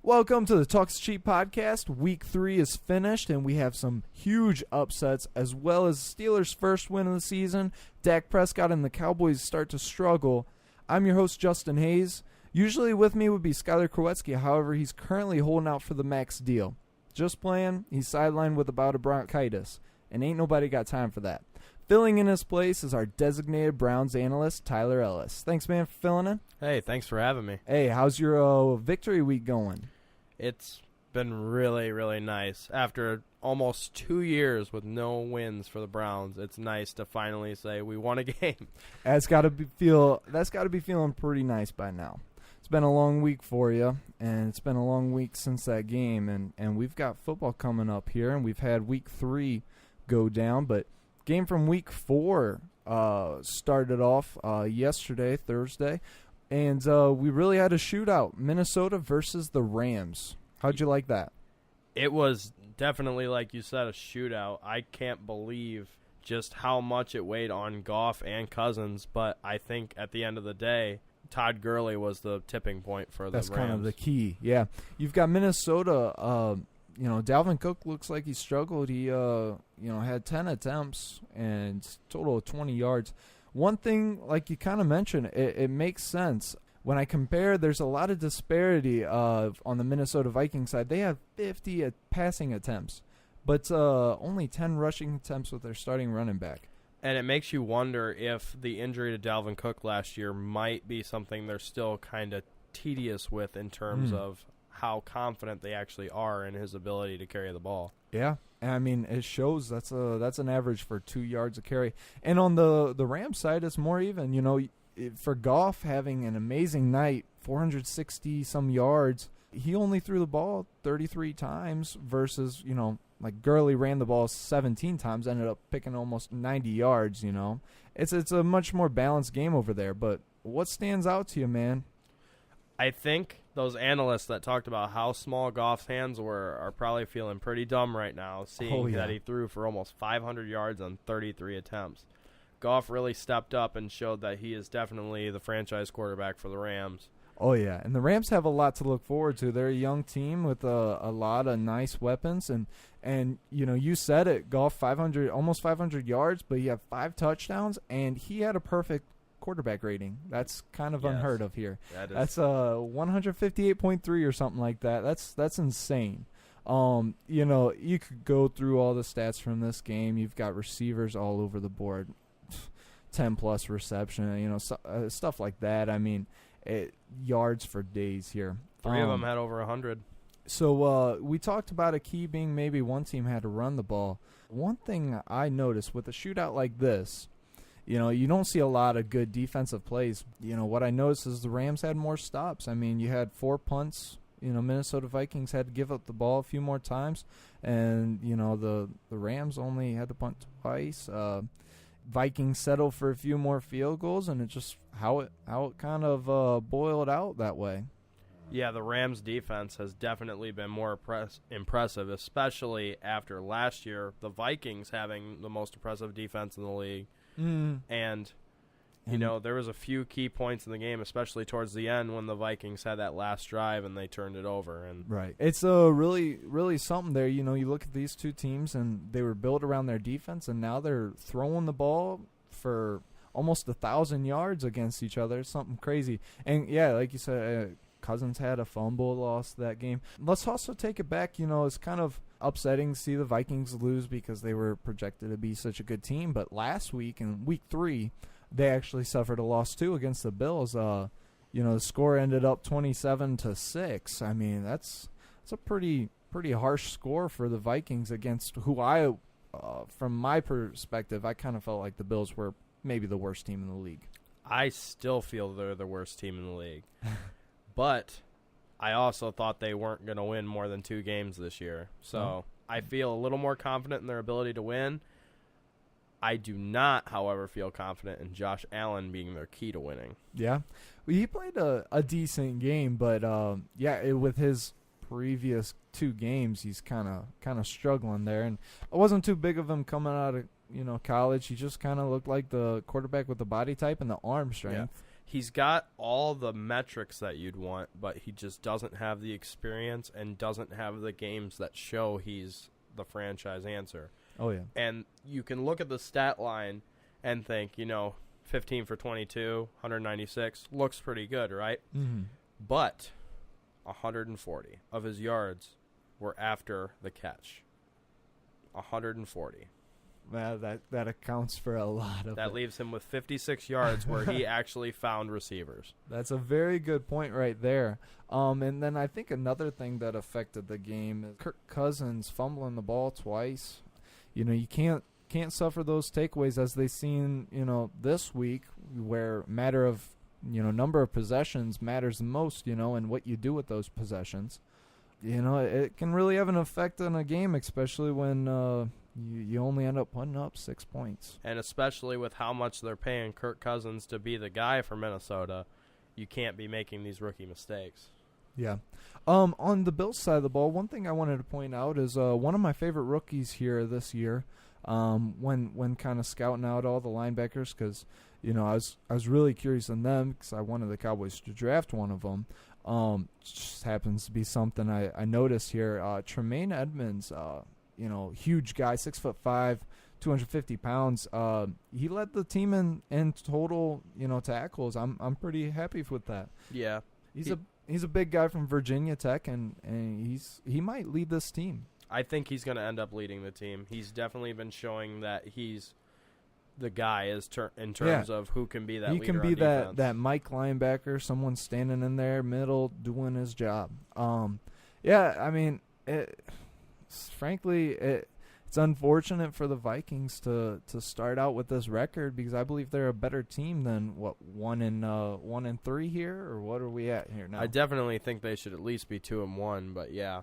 Welcome to the Talks Cheap podcast. Week 3 is finished, and we have some huge upsets, as well as Steelers' first win of the season. Dak Prescott and the Cowboys start to struggle. I'm your host, Justin Hayes. Usually with me would be Skylar Krowetsky. However, he's currently holding out for the max deal. Just playing, he's sidelined with a bout of bronchitis, and ain't nobody got time for that. Filling in his place is our designated Browns analyst, Tyler Ellis. Thanks, man, for filling in. Hey, thanks for having me. Hey, how's your victory week going? It's been really, really nice. After almost 2 years with no wins for the Browns, it's nice to finally say we won a game. That's got to be feeling pretty nice by now. It's been a long week for you, and it's been a long week since that game, and we've got football coming up here, and we've had week 3 go down, but game from week 4 started off yesterday, Thursday, and we really had a shootout. Minnesota versus the Rams. How'd you like that? It was definitely, like you said, a shootout. I can't believe just how much it weighed on Goff and Cousins, but I think at the end of the day, Todd Gurley was the tipping point for the Rams. That's kind of the key, yeah. You've got Minnesota. Dalvin Cook looks like he struggled. He, had 10 attempts and total of 20 yards. One thing, like you kind of mentioned, it makes sense. When I compare, there's a lot of disparity on the Minnesota Vikings side. They have 50 passing attempts, but only 10 rushing attempts with their starting running back. And it makes you wonder if the injury to Dalvin Cook last year might be something they're still kind of tedious with in terms of how confident they actually are in his ability to carry the ball. Yeah, I mean, it shows. That's an average for 2 yards a carry. And on the Rams side, it's more even. For Goff having an amazing night, 460-some yards, he only threw the ball 33 times versus, like Gurley ran the ball 17 times, ended up picking almost 90 yards, It's a much more balanced game over there. But what stands out to you, man? I think those analysts that talked about how small Goff's hands were are probably feeling pretty dumb right now, seeing that he threw for almost 500 yards on 33 attempts. Goff really stepped up and showed that he is definitely the franchise quarterback for the Rams. Oh, yeah, and the Rams have a lot to look forward to. They're a young team with a lot of nice weapons, and you said it, Goff almost 500 yards, but he had 5 touchdowns, and he had a perfect quarterback rating. That's kind of unheard of here. That's 158.3 or something like that. That's insane. You could go through all the stats from this game. You've got receivers all over the board, 10+ reception, stuff like that. I mean, yards for days here. 3 of them had over 100. So we talked about a key being maybe one team had to run the ball. One thing I noticed with a shootout like this, you don't see a lot of good defensive plays. What I noticed is the Rams had more stops. I mean, you had 4 punts. Minnesota Vikings had to give up the ball a few more times. And, the Rams only had to punt twice. Vikings settled for a few more field goals, and it just how it kind of boiled out that way. Yeah, the Rams' defense has definitely been more impressive, especially after last year, the Vikings having the most impressive defense in the league. And, there was a few key points in the game, especially towards the end when the Vikings had that last drive and they turned it over. And right. It's really, really something there. You look at these two teams, and they were built around their defense, and now they're throwing the ball for almost 1,000 yards against each other. It's something crazy. And, yeah, like you said, Cousins had a fumble loss that game. Let's also take it back. It's kind of upsetting to see the Vikings lose because they were projected to be such a good team. But last week, in week 3, they actually suffered a loss too against the Bills. The score ended up 27-6. I mean, that's a pretty harsh score for the Vikings against who from my perspective, I kind of felt like the Bills were maybe the worst team in the league. I still feel they're the worst team in the league. But I also thought they weren't going to win more than 2 games this year. So I feel a little more confident in their ability to win. I do not, however, feel confident in Josh Allen being their key to winning. Yeah. Well, he played a decent game, but, with his previous 2 games, he's kind of struggling there. And it wasn't too big of him coming out of college. He just kind of looked like the quarterback with the body type and the arm strength. Yeah. he's got all the metrics that you'd want, but he just doesn't have the experience and doesn't have the games that show he's the franchise answer. Oh, yeah. And you can look at the stat line and think, 15 for 22, 196, looks pretty good, right? Mm-hmm. But 140 of his yards were after the catch. 140. That accounts for a lot of That it. leaves him with 56 yards where he actually found receivers. That's a very good point right there. And then I think another thing that affected the game is Kirk Cousins fumbling the ball twice. You can't suffer those takeaways as they seen, this week, where matter of, number of possessions matters the most, and what you do with those possessions. It can really have an effect on a game, especially when you only end up putting up 6 points. And especially with how much they're paying Kirk Cousins to be the guy for Minnesota, you can't be making these rookie mistakes. Yeah. On the Bills side of the ball, one thing I wanted to point out is one of my favorite rookies here this year, when kind of scouting out all the linebackers, because I was really curious on them because I wanted the Cowboys to draft one of them. Just happens to be something I noticed here. Tremaine Edmonds, huge guy, 6'5", 250 pounds. He led the team in total, tackles. I'm pretty happy with that. Yeah, he's a big guy from Virginia Tech, and he might lead this team. I think he's going to end up leading the team. He's definitely been showing that he's the guy in terms of who can be that leader. He can be on defense. that Mike linebacker, someone standing in there middle doing his job. I mean, frankly, it's unfortunate for the Vikings to start out with this record, because I believe they're a better team than 1-3 here, or what are we at here now? I definitely think they should at least be 2-1, but yeah,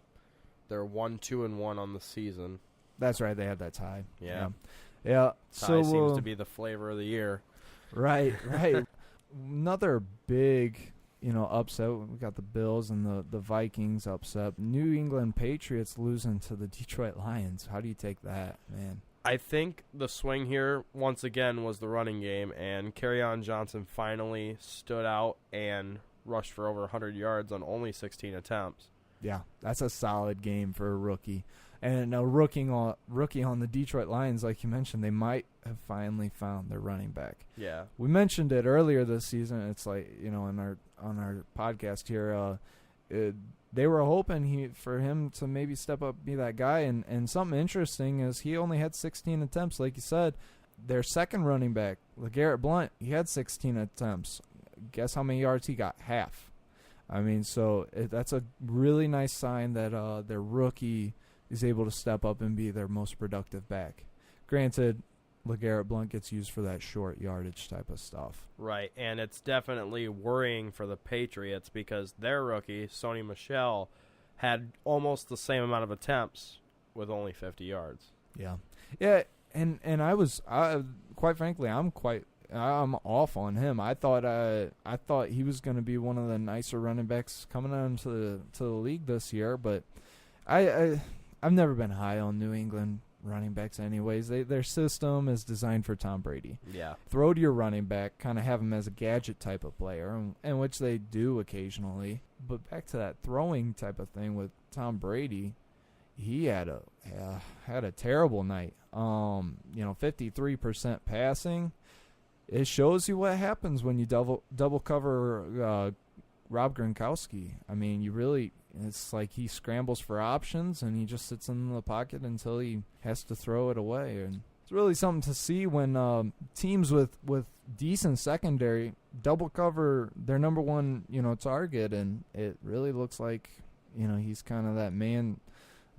they're 1-2-1 on the season. That's right, they had that tie. Yeah. Yeah. Tie seems to be the flavor of the year. Right. Another big, upset. We got the Bills and the Vikings upset. New England Patriots losing to the Detroit Lions. How do you take that, man? I think the swing here, once again, was the running game, and Kerryon Johnson finally stood out and rushed for over 100 yards on only 16 attempts. Yeah, that's a solid game for a rookie. And a rookie on the Detroit Lions, like you mentioned, they might have finally found their running back. Yeah. We mentioned it earlier this season. It's like, on our podcast here, they were hoping for him to maybe step up, be that guy. And something interesting is he only had 16 attempts, like you said. Their second running back, LeGarrette Blount, he had 16 attempts. Guess how many yards he got? Half. I mean, so that's a really nice sign that their rookie is able to step up and be their most productive back. Granted, LeGarrette Blount gets used for that short yardage type of stuff. Right, and it's definitely worrying for the Patriots because their rookie, Sony Michel, had almost the same amount of attempts with only 50 yards. Yeah, and quite frankly, I'm off on him. I thought he was going to be one of the nicer running backs coming onto the league this year, but I've never been high on New England running backs anyways. Their system is designed for Tom Brady. Yeah. Throw to your running back, kind of have him as a gadget type of player, and which they do occasionally. But back to that throwing type of thing with Tom Brady, he had a terrible night. 53% passing. It shows you what happens when you double cover Rob Gronkowski. I mean, it's like he scrambles for options and he just sits in the pocket until he has to throw it away. And it's really something to see when teams with decent secondary double cover their number one, target, and it really looks like, he's kind of that man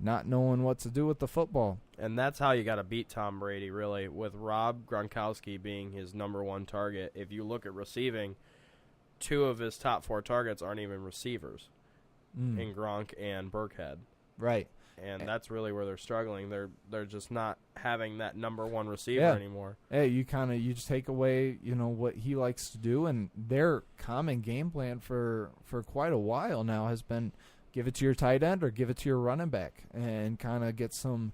not knowing what to do with the football. And that's how you got to beat Tom Brady, really, with Rob Gronkowski being his number one target. If you look at receiving, 2 of his top 4 targets aren't even receivers, in Gronk and Burkhead. Right. And that's really where they're struggling. They're just not having that number one receiver anymore. Hey, you just take away, what he likes to do, and their common game plan for quite a while now has been give it to your tight end or give it to your running back and kind of get some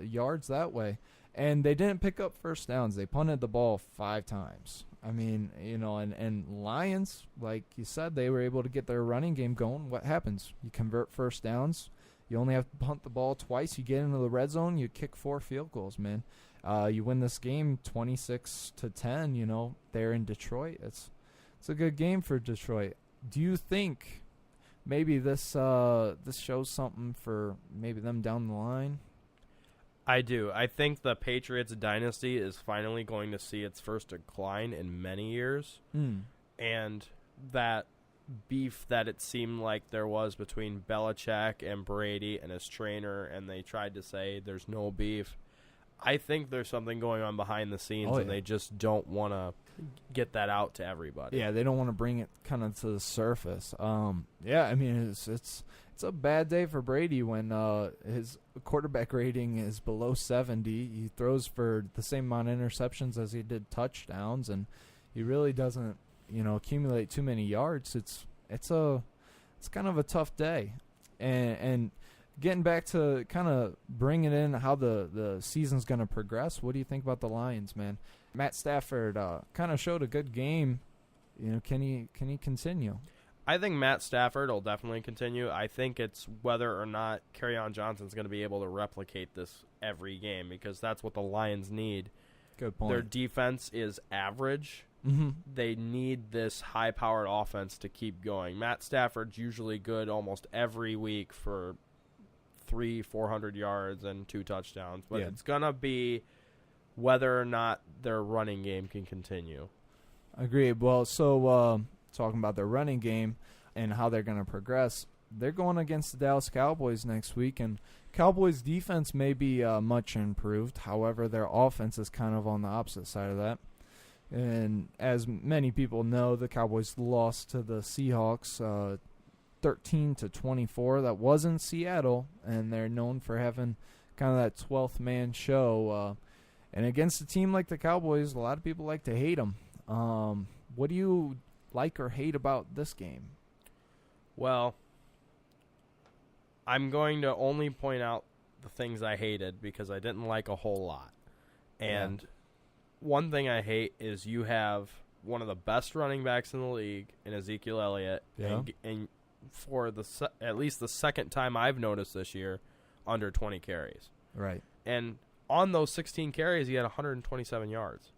yards that way. And they didn't pick up first downs. They punted the ball 5 times. I mean, and Lions, like you said, they were able to get their running game going. What happens? You convert first downs. You only have to punt the ball twice. You get into the red zone. You kick 4 field goals, man. You win this game 26-10. There in Detroit. It's a good game for Detroit. Do you think maybe this shows something for maybe them down the line? I do. I think the Patriots dynasty is finally going to see its first decline in many years. And that beef that it seemed like there was between Belichick and Brady and his trainer, and they tried to say there's no beef. I think there's something going on behind the scenes, and they just don't want to get that out to everybody. Yeah, they don't want to bring it kind of to the surface. Yeah, I mean, it's a bad day for Brady when his quarterback rating is below 70. He throws for the same amount of interceptions as he did touchdowns, and he really doesn't, accumulate too many yards. It's kind of a tough day, and getting back to kind of bringing in how the season's going to progress. What do you think about the Lions, man? Matt Stafford kind of showed a good game. Can he continue? I think Matt Stafford will definitely continue. I think it's whether or not Kerryon Johnson's going to be able to replicate this every game, because that's what the Lions need. Good point. Their defense is average. Mm-hmm. They need this high-powered offense to keep going. Matt Stafford's usually good almost every week for 300-400 yards and 2 touchdowns, but it's going to be whether or not their running game can continue. Agreed. Well, so talking about their running game and how they're going to progress, they're going against the Dallas Cowboys next week, and Cowboys' defense may be much improved. However, their offense is kind of on the opposite side of that. And as many people know, the Cowboys lost to the Seahawks 13-24. That was in Seattle, and they're known for having kind of that 12th man show. And against a team like the Cowboys, a lot of people like to hate them. What do you like or hate about this game? Well, I'm going to only point out the things I hated because I didn't like a whole lot. And one thing I hate is you have one of the best running backs in the league in Ezekiel Elliott, and for at least the second time I've noticed this year, under 20 carries. Right. And on those 16 carries, he had 127 yards.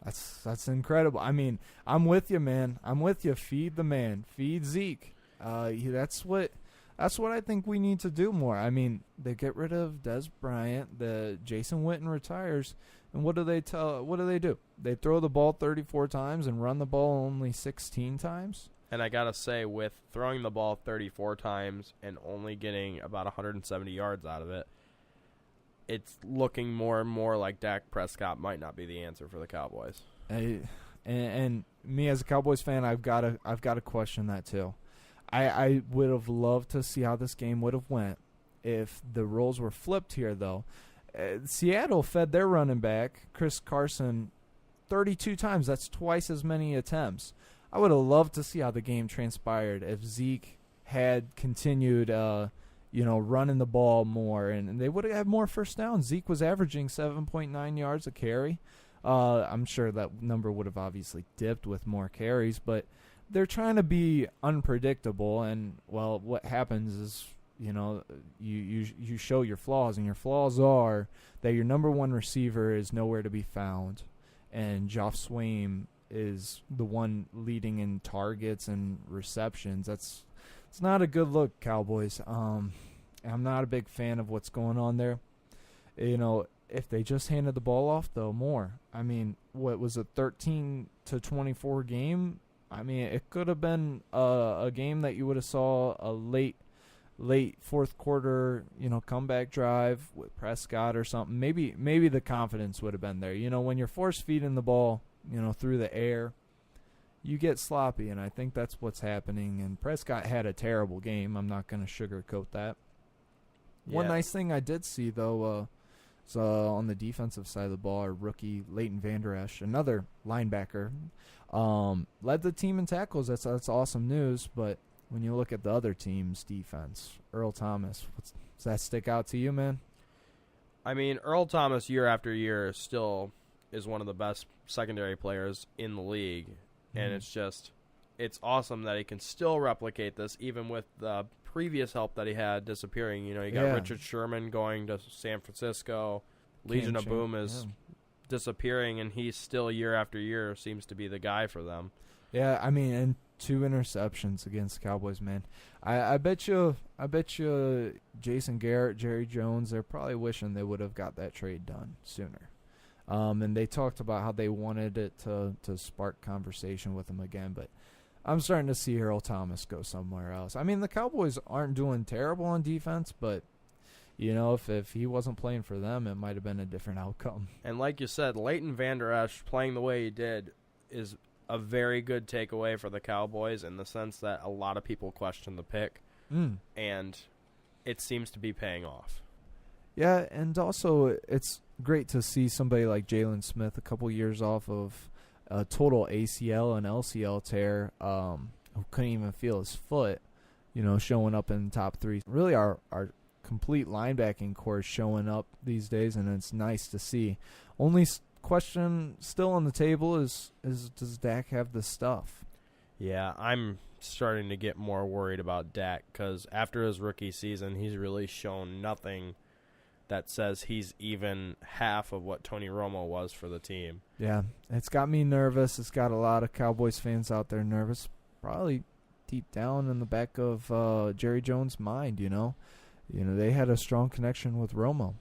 That's incredible. I mean, I'm with you, man. I'm with you. Feed the man. Feed Zeke. That's what I think we need to do more. I mean, they get rid of Des Bryant. The Jason Witten retires. And what do they do? They throw the ball 34 times and run the ball only 16 times? And I got to say, with throwing the ball 34 times and only getting about 170 yards out of it, it's looking more and more like Dak Prescott might not be the answer for the Cowboys. And me as a Cowboys fan, I've got to question that too. I would have loved to see how this game would have went if the roles were flipped here, though. Seattle fed their running back, Chris Carson, 32 times. That's twice as many attempts. I would have loved to see how the game transpired if Zeke had continued, running the ball more, and they would have had more first downs. Zeke was averaging 7.9 yards a carry. I'm sure that number would have obviously dipped with more carries, but they're trying to be unpredictable, and, well, what happens is, you show your flaws, and your flaws are that your number one receiver is nowhere to be found, and Joff Swaim is the one leading in targets and receptions. It's not a good look, Cowboys. I'm not a big fan of what's going on there. If they just handed the ball off, though, more. I mean, what was a 13-24 game? I mean, it could have been a game that you would have saw a late fourth quarter, comeback drive with Prescott or something. Maybe the confidence would have been there. When you're force feeding the ball, through the air, you get sloppy, and I think that's what's happening. And Prescott had a terrible game. I'm not going to sugarcoat that. Yeah. One nice thing I did see, though, is on the defensive side of the ball, our rookie Leighton Vander Esch, another linebacker, led the team in tackles. That's awesome news. But when you look at the other team's defense, Earl Thomas, does that stick out to you, man? I mean, Earl Thomas year after year is still is one of the best secondary players in the league, and it's awesome that he can still replicate this even with the previous help that he had disappearing. You got Richard Sherman going to San Francisco. Legion of Boom is disappearing, and he's still year after year seems to be the guy for them. Yeah, I mean, and 2 interceptions against the Cowboys, man. I bet you Jason Garrett, Jerry Jones, they're probably wishing they would have got that trade done sooner. And they talked about how they wanted it to spark conversation with him again, but I'm starting to see Earl Thomas go somewhere else. I mean, the Cowboys aren't doing terrible on defense, but if he wasn't playing for them, it might have been a different outcome. And like you said, Leighton Vander Esch playing the way he did is a very good takeaway for the Cowboys in the sense that a lot of people question the pick, and it seems to be paying off. Yeah, and also it's great to see somebody like Jalen Smith a couple years off of a total ACL and LCL tear, who couldn't even feel his foot, showing up in the top 3. Really our complete linebacking core showing up these days, and it's nice to see. Only question still on the table is does Dak have the stuff? Yeah, I'm starting to get more worried about Dak because after his rookie season, he's really shown nothing that says he's even half of what Tony Romo was for the team. Yeah, it's got me nervous. It's got a lot of Cowboys fans out there nervous, probably deep down in the back of Jerry Jones' mind, they had a strong connection with Romo.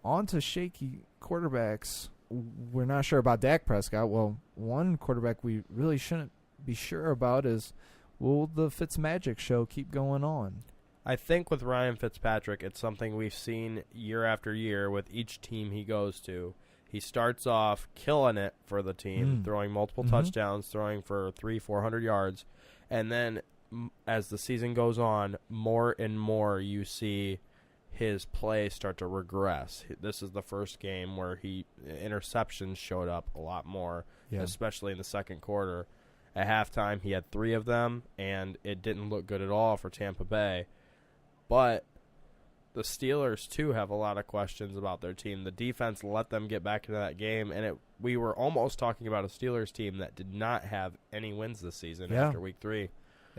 On to shaky quarterbacks. We're not sure about Dak Prescott. Well, one quarterback we really shouldn't be sure about is, will the Fitzmagic show keep going on? I think with Ryan Fitzpatrick, it's something we've seen year after year with each team he goes to. He starts off killing it for the team, throwing multiple touchdowns, throwing for 300-400 yards, and then as the season goes on, more and more you see his play start to regress. This is the first game where interceptions showed up a lot more, especially in the second quarter. At halftime, he had 3 of them, and it didn't look good at all for Tampa Bay. But the Steelers, too, have a lot of questions about their team. The defense let them get back into that game, and we were almost talking about a Steelers team that did not have any wins this season after Week 3.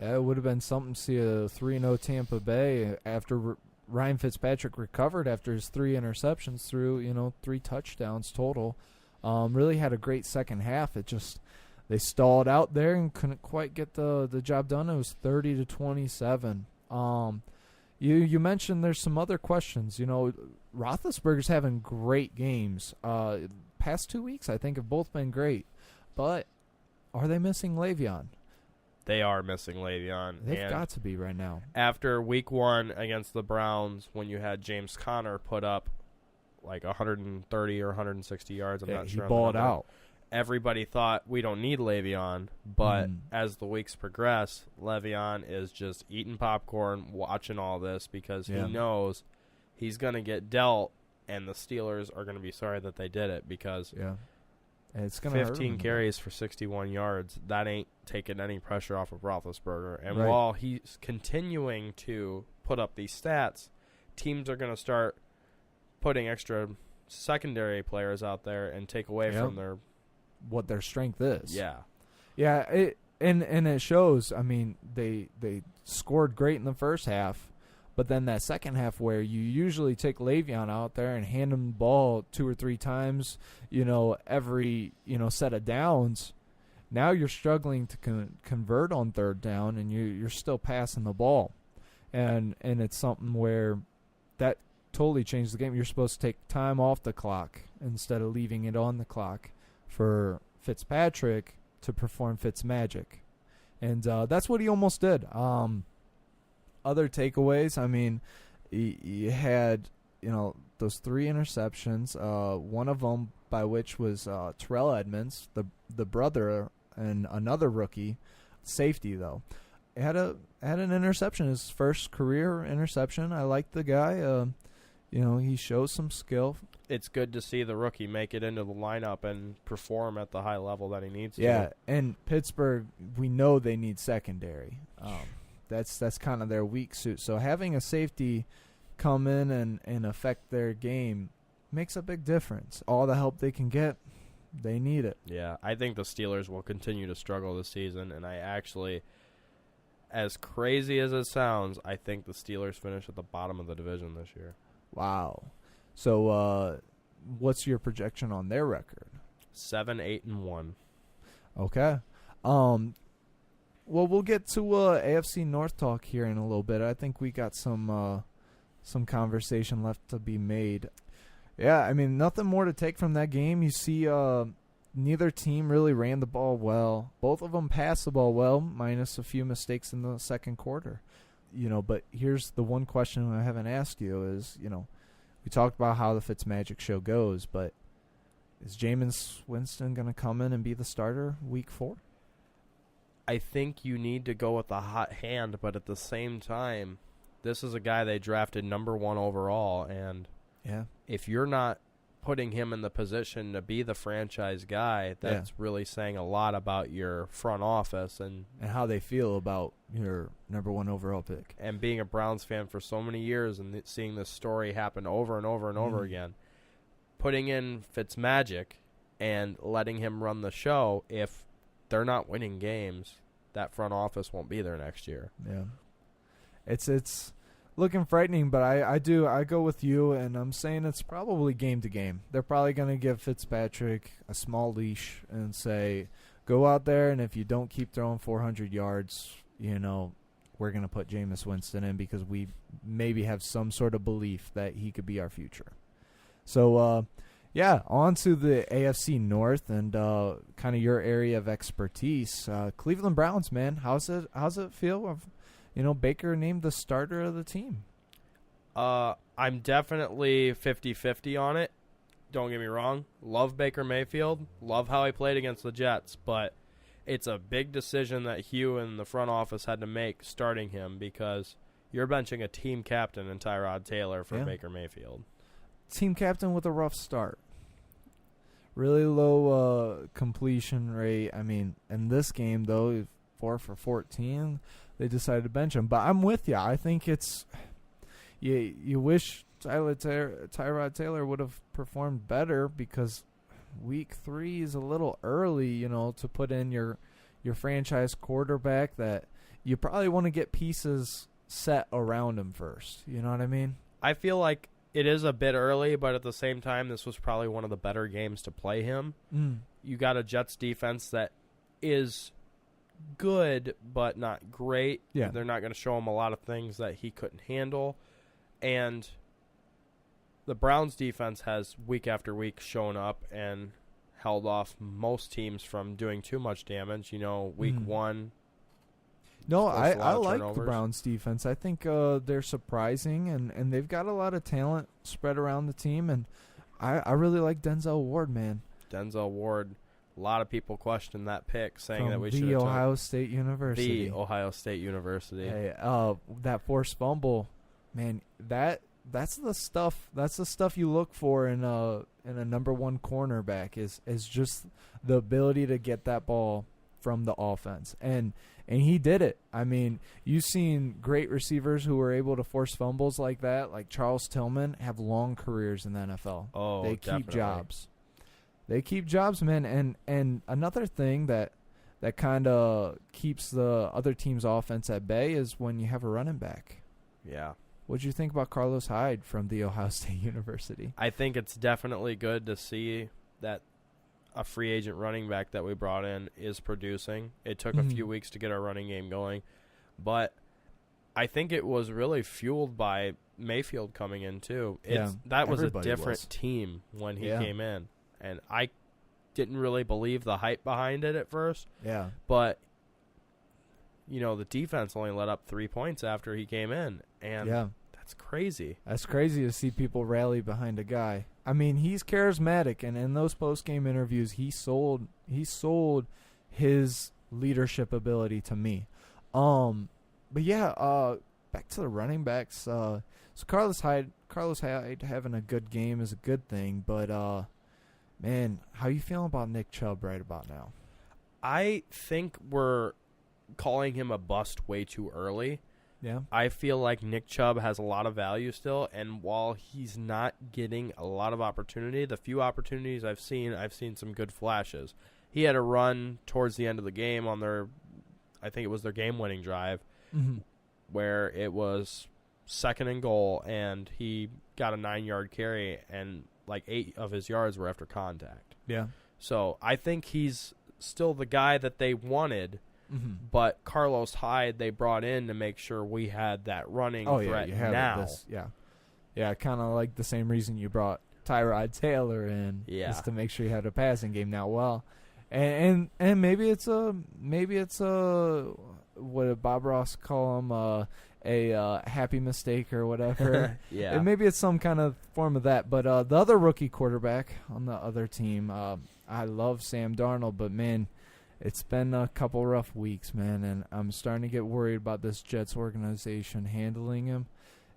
Yeah, it would have been something to see a 3-0 Tampa Bay after Ryan Fitzpatrick recovered after his 3 interceptions through, 3 touchdowns total. Really had a great second half. They stalled out there and couldn't quite get the job done. It was 30-27. You mentioned there's some other questions. Roethlisberger's having great games. Past 2 weeks, I think, have both been great. But are they missing Le'Veon? They are missing Le'Veon. They've got to be right now. After Week 1 against the Browns, when you had James Conner put up like 130 or 160 yards, I'm not sure. He balled out. Everybody thought we don't need Le'Veon, but as the weeks progress, Le'Veon is just eating popcorn, watching all this because he knows he's going to get dealt, and the Steelers are going to be sorry that they did it because it's going 15 carries for 61 yards, that ain't taking any pressure off of Roethlisberger. And while he's continuing to put up these stats, teams are going to start putting extra secondary players out there and take away from what their strength is. Yeah. And it shows. I mean, they scored great in the first half, but then that second half where you usually take Le'Veon out there and hand him the ball 2 or 3 times, every set of downs. Now you're struggling to convert on third down, and you're still passing the ball, and it's something where that totally changed the game. You're supposed to take time off the clock instead of leaving it on the clock for Fitzpatrick to perform Fitzmagic. And that's what he almost did. Other takeaways, I mean, you had, those 3 interceptions, one of them by which was Terrell Edmonds, the brother and another rookie, safety though. Had an interception, his first career interception. I like the guy. He shows some skill. It's good to see the rookie make it into the lineup and perform at the high level that he needs to. Yeah, and Pittsburgh, we know they need secondary. That's kind of their weak suit. So having a safety come in and affect their game makes a big difference. All the help they can get, They need it. Yeah, I think the Steelers will continue to struggle this season, and I actually, as crazy as it sounds, I think the Steelers finish at the bottom of the division this year. Wow. So, what's your projection on their record? 7-8-1. Okay. Well, we'll get to AFC North talk here in a little bit. I think we got some conversation left to be made. Yeah, I mean, nothing more to take from that game. You see, neither team really ran the ball well. Both of them passed the ball well, minus a few mistakes in the second quarter. But here's the one question I haven't asked you is, we talked about how the Fitzmagic show goes, but is Jameis Winston going to come in and be the starter week 4? I think you need to go with a hot hand, but at the same time, this is a guy they drafted number 1 overall, and if you're not putting him in the position to be the franchise guy, that's really saying a lot about your front office and how they feel about your number 1 overall pick. And being a Browns fan for so many years and seeing this story happen over and over and over again, putting in Fitzmagic and letting him run the show, if they're not winning games, that front office won't be there next year. Yeah. It's looking frightening, but I go with you, and I'm saying it's probably game to game. They're probably going to give Fitzpatrick a small leash and say, go out there, and if you don't keep throwing 400 yards, we're going to put Jameis Winston in because we maybe have some sort of belief that he could be our future. So, on to the AFC North and kind of your area of expertise. Cleveland Browns, man, how's it feel of Baker named the starter of the team? I'm definitely 50-50 on it. Don't get me wrong. Love Baker Mayfield. Love how he played against the Jets. But it's a big decision that Hugh and the front office had to make starting him because you're benching a team captain in Tyrod Taylor for Baker Mayfield. Team captain with a rough start. Really low completion rate. I mean, in this game, though, 4 for 14, they decided to bench him. But I'm with you. I think it's you wish Tyrod Taylor would have performed better because week 3 is a little early, to put in your franchise quarterback that you probably want to get pieces set around him first. You know what I mean? I feel like it is a bit early, but at the same time, this was probably one of the better games to play him. You got a Jets defense that is good, but not great. Yeah. They're not going to show him a lot of things that he couldn't handle. And the Browns defense has week after week shown up and held off most teams from doing too much damage. Week 1. No, I like the Browns defense. I think they're surprising, and they've got a lot of talent spread around the team, and I really like Denzel Ward, man. Denzel Ward. A lot of people question that pick, saying From that we should the Ohio State University. The Ohio State University. Hey, that forced fumble, man. That's the stuff. That's the stuff you look for in a number 1 cornerback is just the ability to get that ball from the offense, and he did it. I mean, you've seen great receivers who were able to force fumbles like that, like Charles Tillman, have long careers in the NFL. Oh, they definitely. keep jobs. They keep jobs, man. And another thing that kind of keeps the other team's offense at bay is when you have a running back. Yeah. What'd you think about Carlos Hyde from the Ohio State University? I think it's definitely good to see that a free agent running back that we brought in is producing. It took a few weeks to get our running game going, but I think it was really fueled by Mayfield coming in too. That was a different team when he came in, and I didn't really believe the hype behind it at first. Yeah. But the defense only let up 3 points after he came in, and that's crazy. That's crazy to see people rally behind a guy. I mean, he's charismatic, and in those post-game interviews, he sold his leadership ability to me. But back to the running backs. So Carlos Hyde having a good game is a good thing, but man, how you feeling about Nick Chubb right about now? I think we're calling him a bust way too early. Yeah. I feel like Nick Chubb has a lot of value still, and while he's not getting a lot of opportunity, the few opportunities I've seen some good flashes. He had a run towards the end of the game on I think it was their game-winning drive, where it was 2nd and goal, and he got a 9-yard carry, and like 8 of his yards were after contact. Yeah. So I think he's still the guy that they wanted. But Carlos Hyde, they brought in to make sure we had that running threat now. Yeah, kind of like the same reason you brought Tyrod Taylor in, is to make sure you had a passing game now. Well, and maybe it's a what did Bob Ross call him, a happy mistake or whatever. Yeah, and maybe it's some kind of form of that. But the other rookie quarterback on the other team, I love Sam Darnold, but man, it's been a couple rough weeks, man, and I'm starting to get worried about this Jets organization handling him.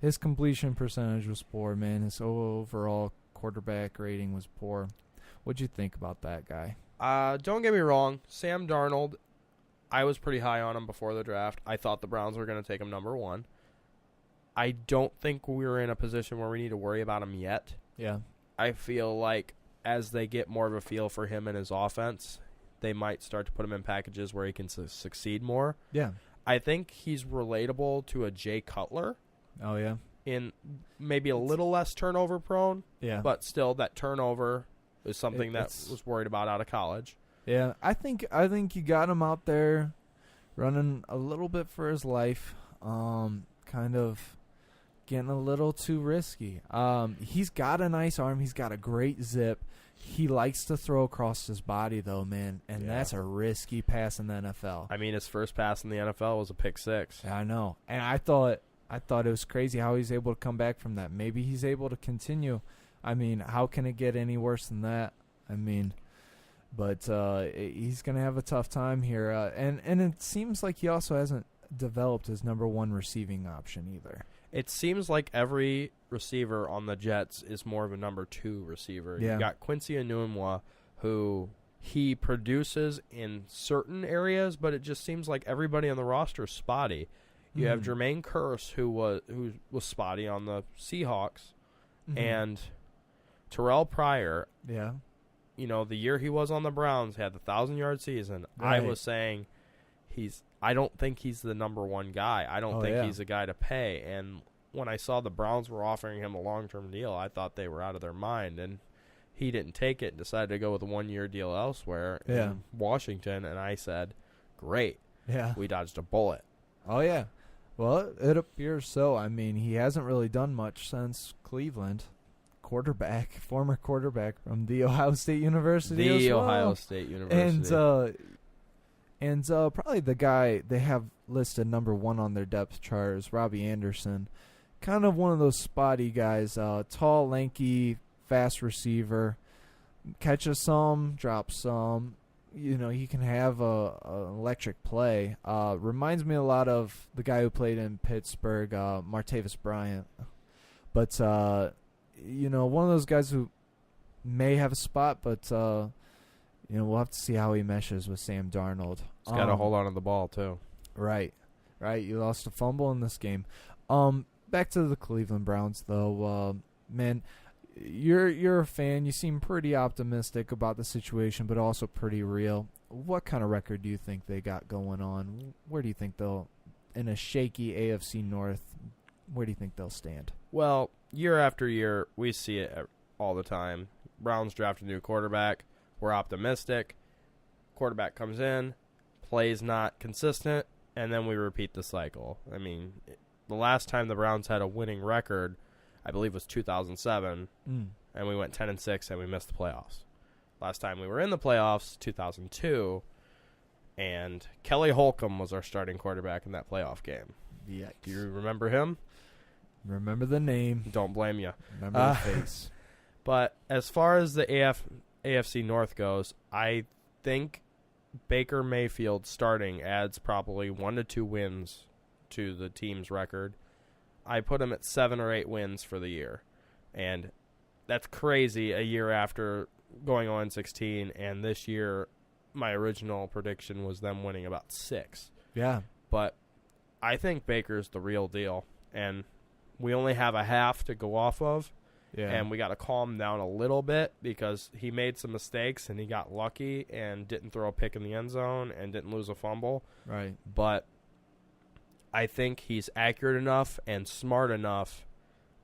His completion percentage was poor, man. His overall quarterback rating was poor. What'd you think about that guy? Don't get me wrong. Sam Darnold, I was pretty high on him before the draft. I thought the Browns were going to take him number 1. I don't think we're in a position where we need to worry about him yet. Yeah. I feel like as they get more of a feel for him and his offense, they might start to put him in packages where he can succeed more. Yeah. I think he's relatable to a Jay Cutler. Oh, yeah. In maybe a little less turnover prone. Yeah. But still, that turnover is something that was worried about out of college. Yeah. I think you got him out there running a little bit for his life. Kind of getting a little too risky. He's got a nice arm. He's got a great zip. He likes to throw across his body, though, man, and that's a risky pass in the NFL. I mean, his first pass in the NFL was a pick 6. Yeah, I know, and I thought it was crazy how he's able to come back from that. Maybe he's able to continue. I mean, how can it get any worse than that? I mean, but he's going to have a tough time here, and it seems like he also hasn't developed his number 1 receiving option either. It seems like every receiver on the Jets is more of a number 2 receiver. Yeah. You got Quincy Enunwa, who he produces in certain areas, but it just seems like everybody on the roster is spotty. You have Jermaine Kearse, who was spotty on the Seahawks, and Terrell Pryor. Yeah. You know, the year he was on the Browns, had the 1,000-yard season. Right. I was saying I don't think he's the number 1 guy. I don't think he's a guy to pay. And when I saw the Browns were offering him a long-term deal, I thought they were out of their mind. And he didn't take it and decided to go with a 1-year deal elsewhere in Washington. And I said, great. Yeah. We dodged a bullet. Oh, yeah. Well, it appears so. I mean, he hasn't really done much since Cleveland. Former quarterback from the Ohio State University. Ohio State University. And probably the guy they have listed number 1 on their depth chart is Robbie Anderson. Kind of one of those spotty guys. Tall, lanky, fast receiver. Catches some, drops some. You know, he can have an electric play. Reminds me a lot of the guy who played in Pittsburgh, Martavis Bryant. But, you know, one of those guys who may have a spot, but... you know, we'll have to see how he meshes with Sam Darnold. He's got to hold on to the ball, too. Right. You lost a fumble in this game. Back to the Cleveland Browns, though. Man, you're a fan. You seem pretty optimistic about the situation, but also pretty real. What kind of record do you think they got going on? Where do you think they'll, in a shaky AFC North, where do you think they'll stand? Well, year after year, we see it all the time. Browns draft a new quarterback. We're optimistic. Quarterback comes in, plays not consistent, and then we repeat the cycle. I mean, the last time the Browns had a winning record, I believe, was 2007, and we went 10-6, and we missed the playoffs. Last time we were in the playoffs, 2002, and Kelly Holcomb was our starting quarterback in that playoff game. Yikes. Do you remember him? Remember the name. Don't blame you. Remember the face. But as far as the AFC North goes, I think Baker Mayfield starting adds probably 1 to 2 wins to the team's record. I put him at 7 or 8 wins for the year. And that's crazy a year after going 0-16. And this year, my original prediction was them winning about 6. Yeah. But I think Baker's the real deal, and we only have a half to go off of. Yeah. And we got to calm down a little bit because he made some mistakes and he got lucky and didn't throw a pick in the end zone and didn't lose a fumble. Right. But I think he's accurate enough and smart enough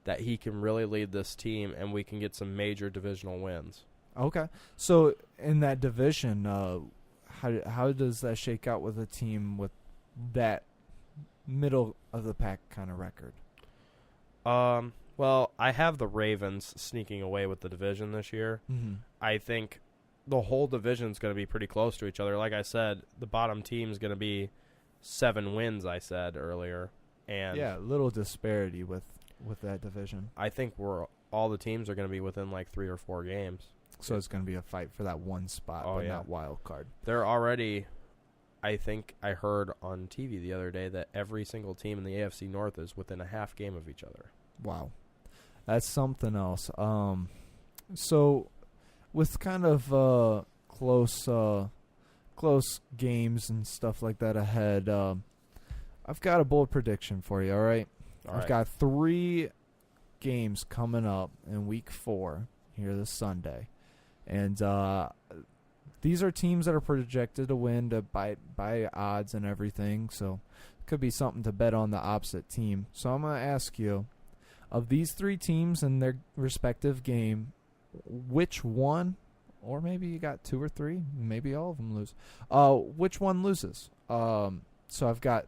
that he can really lead this team and we can get some major divisional wins. Okay. So in that division, how does that shake out with a team with that middle of the pack kind of record? Well, I have the Ravens sneaking away with the division this year. Mm-hmm. I think the whole division is going to be pretty close to each other. Like I said, the bottom team is going to be 7 wins, I said earlier. And yeah, little disparity with that division. I think all the teams are going to be within like 3 or 4 games. So it's going to be a fight for that one spot, but not wild card. They're already, I think I heard on TV the other day that every single team in the AFC North is within a half game of each other. Wow. That's something else. So with kind of close games and stuff like that ahead, I've got a bold prediction for you, all right? I've got 3 games coming up in week 4 here this Sunday. And these are teams that are projected to win by odds and everything, so it could be something to bet on the opposite team. So I'm going to ask you, of these 3 teams in their respective game, which one, or maybe you got 2 or 3, maybe all of them lose, which one loses? So I've got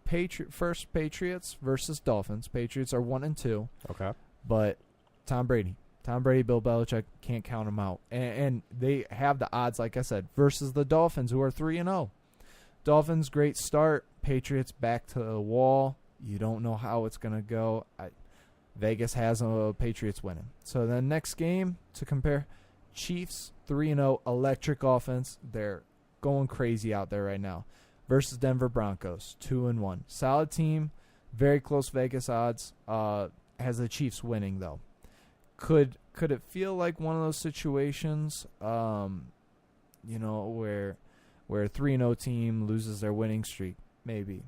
first Patriots versus Dolphins. Patriots are 1-2. Okay. But Tom Brady, Bill Belichick, can't count them out. And they have the odds, like I said, versus the Dolphins, who are 3-0. Dolphins, great start. Patriots back to the wall. You don't know how it's going to go. Vegas has Patriots winning. So the next game to compare, Chiefs 3-0, electric offense. They're going crazy out there right now. Versus Denver Broncos 2-1. Solid team, very close Vegas odds. Has the Chiefs winning though. Could it feel like one of those situations, where a 3-0 team loses their winning streak? Maybe.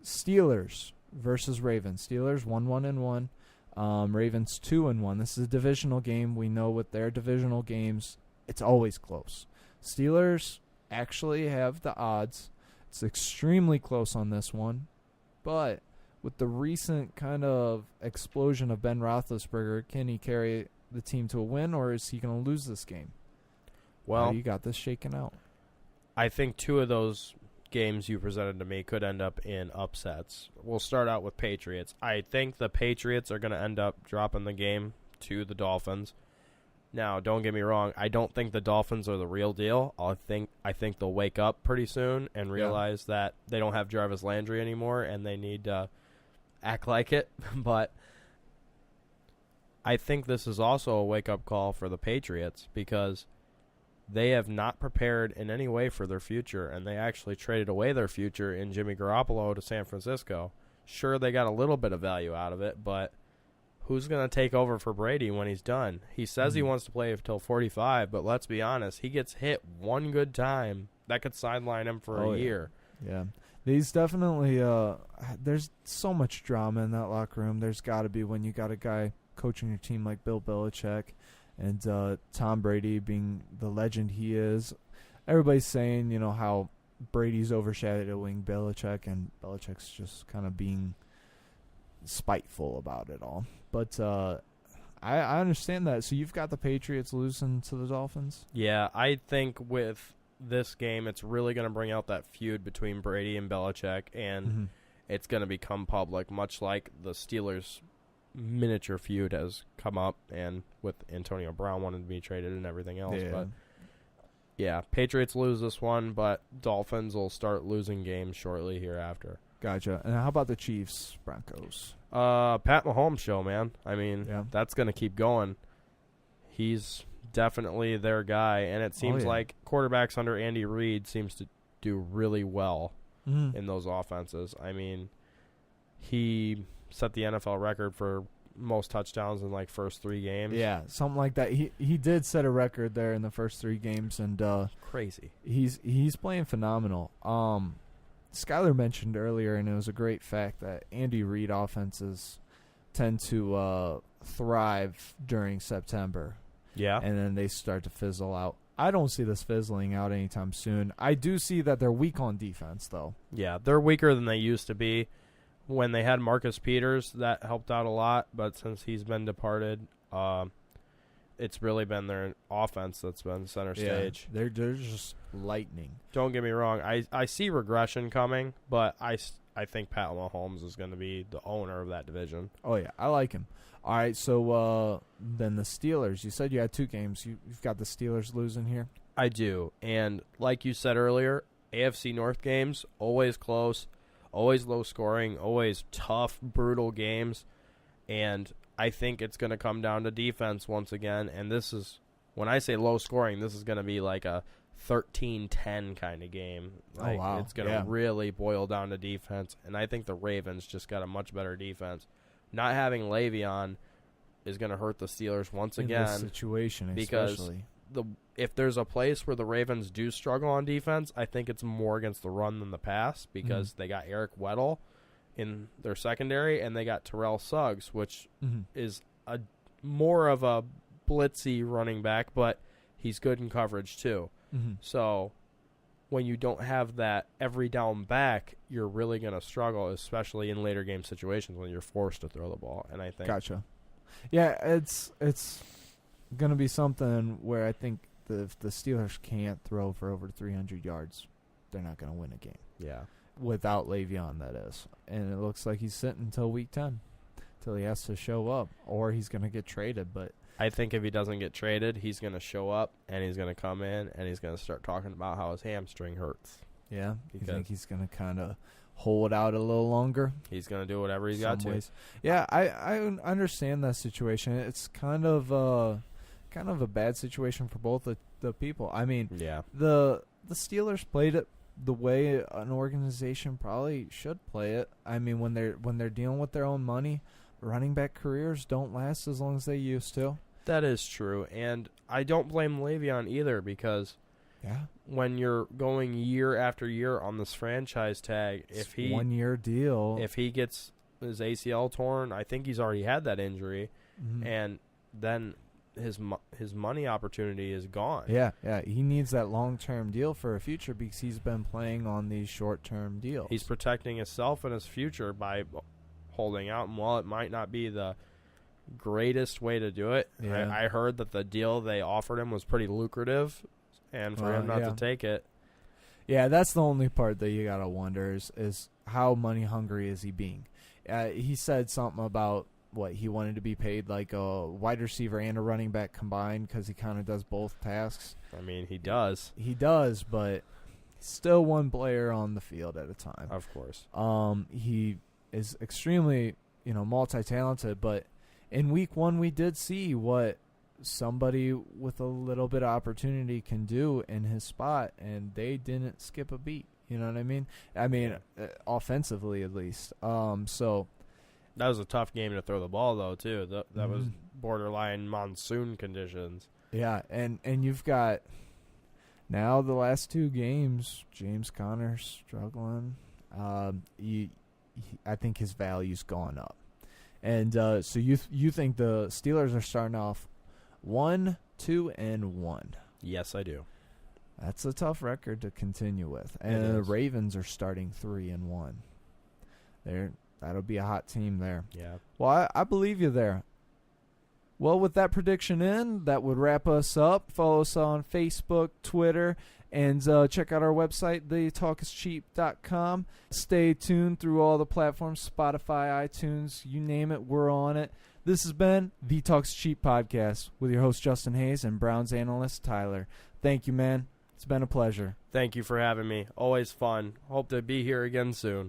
Steelers versus Ravens. Steelers 1-1. Ravens 2-1. This is a divisional game. We know with their divisional games, it's always close. Steelers actually have the odds. It's extremely close on this one, but with the recent kind of explosion of Ben Roethlisberger, can he carry the team to a win, or is he going to lose this game? Well, you got this shaken out. I think 2 of those games you presented to me could end up in upsets. We'll start out with Patriots. I think the Patriots are going to end up dropping the game to the Dolphins. Now, don't get me wrong. I don't think the Dolphins are the real deal. I think they'll wake up pretty soon and realize that they don't have Jarvis Landry anymore and they need to act like it. But I think this is also a wake-up call for the Patriots because they have not prepared in any way for their future, and they actually traded away their future in Jimmy Garoppolo to San Francisco. Sure, they got a little bit of value out of it, but who's going to take over for Brady when he's done? He says he wants to play until 45, but let's be honest, he gets hit one good time. That could sideline him for a year. Yeah. These definitely, there's so much drama in that locker room. There's got to be when you got a guy coaching your team like Bill Belichick and Tom Brady being the legend he is. Everybody's saying, how Brady's overshadowing Belichick, and Belichick's just kind of being spiteful about it all. But I understand that. So you've got the Patriots losing to the Dolphins? Yeah, I think with this game, it's really going to bring out that feud between Brady and Belichick, and it's going to become public, much like the Steelers' miniature feud has come up, and with Antonio Brown wanting to be traded and everything else. Yeah. But yeah, Patriots lose this one, but Dolphins will start losing games shortly hereafter. Gotcha. And how about the Chiefs, Broncos? Pat Mahomes show, man. I mean, that's going to keep going. He's definitely their guy, and it seems like quarterbacks under Andy Reid seems to do really well in those offenses. I mean, he set the NFL record for most touchdowns in first 3 games. Yeah, something like that. He did set a record there in the first 3 games, and crazy. He's playing phenomenal. Skyler mentioned earlier, and it was a great fact, that Andy Reid offenses tend to thrive during September. Yeah. And then they start to fizzle out. I don't see this fizzling out anytime soon. I do see that they're weak on defense, though. Yeah, they're weaker than they used to be. When they had Marcus Peters, that helped out a lot. But since he's been departed, it's really been their offense that's been center stage. They're just lightning. Don't get me wrong. I see regression coming, but I think Pat Mahomes is going to be the owner of that division. Oh, yeah. I like him. All right, so then the Steelers. You said you had 2 games. You've got the Steelers losing here? I do. And like you said earlier, AFC North games, always close, always low scoring, always tough, brutal games. And I think it's going to come down to defense once again. And this is, when I say low scoring, this is going to be like a 13-10 kind of game. Like, wow. It's going to really boil down to defense. And I think the Ravens just got a much better defense. Not having Le'Veon is going to hurt the Steelers once again. In this situation, because especially. If there's a place where the Ravens do struggle on defense, I think it's more against the run than the pass, because they got Eric Weddle in their secondary, and they got Terrell Suggs, which is a more of a blitzy running back, but he's good in coverage too. So when you don't have that every down back, you're really going to struggle, especially in later game situations when you're forced to throw the ball. And I think Gotcha. Yeah, it's going to be something where I think if the Steelers can't throw for over 300 yards, they're not going to win a game. Yeah. Without Le'Veon, that is. And it looks like he's sitting until week 10, until he has to show up, or he's going to get traded. But I think if he doesn't get traded, he's going to show up, and he's going to come in, and he's going to start talking about how his hamstring hurts. Yeah? You think he's going to kind of hold out a little longer? He's going to do whatever he's got to. Yeah, I understand that situation. It's kind of a bad situation for both the people. I mean, the Steelers played it the way an organization probably should play it. I mean, when they're dealing with their own money, running back careers don't last as long as they used to. That is true, and I don't blame Le'Veon either, because when you're going year after year on this franchise tag, if he 1-year deal, if he gets his ACL torn, I think he's already had that injury, and then his money opportunity is gone. Yeah, he needs that long-term deal for a future, because he's been playing on these short-term deals. He's protecting himself and his future by holding out, and while it might not be the greatest way to do it, I heard that the deal they offered him was pretty lucrative, and for him not to take it. Yeah, that's the only part that you gotta wonder is how money hungry is he being. He said something about he wanted to be paid like a wide receiver and a running back combined, because he kind of does both tasks. I mean, he does. He does, but still one player on the field at a time. Of course. He is extremely, multi-talented, but in week 1 we did see what somebody with a little bit of opportunity can do in his spot, and they didn't skip a beat. You know what I mean? Offensively at least. So that was a tough game to throw the ball, though, too. That was borderline monsoon conditions. Yeah, and you've got now the last 2 games, James Conner struggling. I think his value's gone up. And so you think the Steelers are starting off 1-2-1? Yes, I do. That's a tough record to continue with. And the Ravens are starting 3-1. That'll be a hot team there. Yeah. Well, I believe you there. Well, with that prediction in, that would wrap us up. Follow us on Facebook, Twitter, and check out our website, thetalkischeap.com. Stay tuned through all the platforms, Spotify, iTunes, you name it, we're on it. This has been The Talk is Cheap podcast with your host, Justin Hayes, and Browns analyst, Tyler. Thank you, man. It's been a pleasure. Thank you for having me. Always fun. Hope to be here again soon.